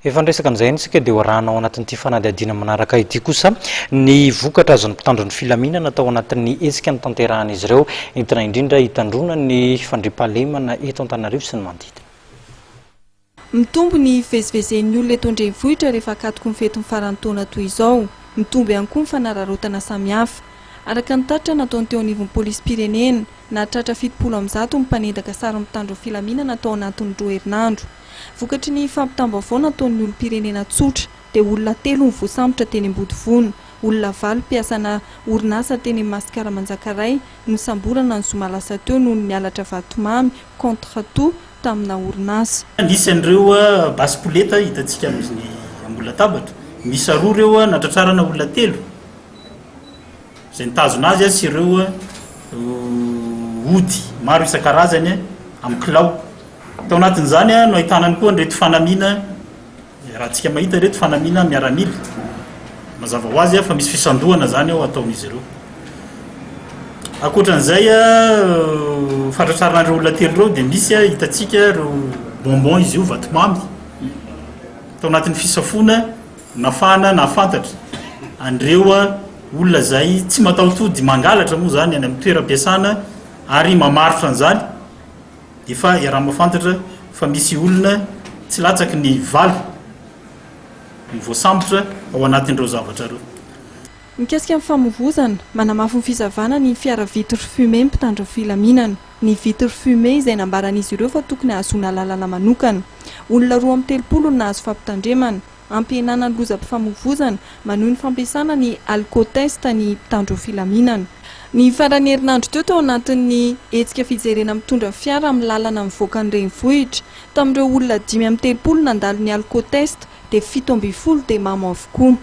Efa ndresaka an'izay isika dia hoarahanao anatin'ity fanadihadiana manaraka ity kosa ny vokatra azon'ny mpitandro ny filaminana atao anatin'ny hetsika ny tanterahan'izy ireo entina indrindra hitandrona ny fandriampahalemana eto Antananarivo sy ny manodidina. Mitombo ny vezivezen'ny olona eto an-drenivohitra rehefa hakatoko ny fety ny faran'ny taona toy izao. Mitombo ihany koa ny fanararaotana samihafa. Araka ny tatra nataony teo anivon'ny polisy-pirenena na tratra 700 ny mpanendaka sary mitandro ny filaminana atao anatin'ny 2 herinandro. Vokatry ny fampitam-baovao nataon'ny olom-pirenena tsotra dia olona 3 ny voasambotra teny Ambodivona, olona 8 mpiasana orinasa teny Masikara Manjakaray no samborana ny zoma lasa teo noho ny mialatra vatomamy contre tout tamina orinasa. Nisy an'ireo basipoleta hitantsika amin'ny ambony latabatra, misy 2 ireo natratrarana olona 3 izay nitazona azy sy ireo ody maro isan-karazany amin'ny kilao. Tao anatin'izany no ahitanany koa reto fanamina, raha tsika mahita reto fanamina miaramila mazava ho azy fa misy fisandohana zany ao ataon'izy ireo. Ankoatran'izay fatratraran'ireo olona 3 ireo dia misy hitantsika ireo bonbon izy io vatomamy tao anatin'ny fisafona nafana nafantatra andreo olona zay tsy mataotody mangalatra moa zany any amin'ny toeram-piasana ary mamarotra an'izany efa raha mafantatra fa misy olona tsy latsaky ny valo ny voasambotra ao anatin'ireo zavatra ireo. Mikasika amin'ny famovozana, manamafy ny fizavana ny fiara vitre fumé mpitandro filaminana. Ny vitre fumé izay nambaran'izy ireo fa tokony hahazoana lalana manokana. Olona 230 no nahazo fampitandremana. Ampihenana ny lozam-pifamovozana manohy ny fampiasana ny alkotest ny mpitandro filaminana. Ny farany herinandro teo anatin'ny hetsika fijerena mitondra fiara amin'ny lalana mivoaka ny renivohitra. Tamin'ireo olona 530 nandalo ny alkotest dia 7 dia mamo avokoa.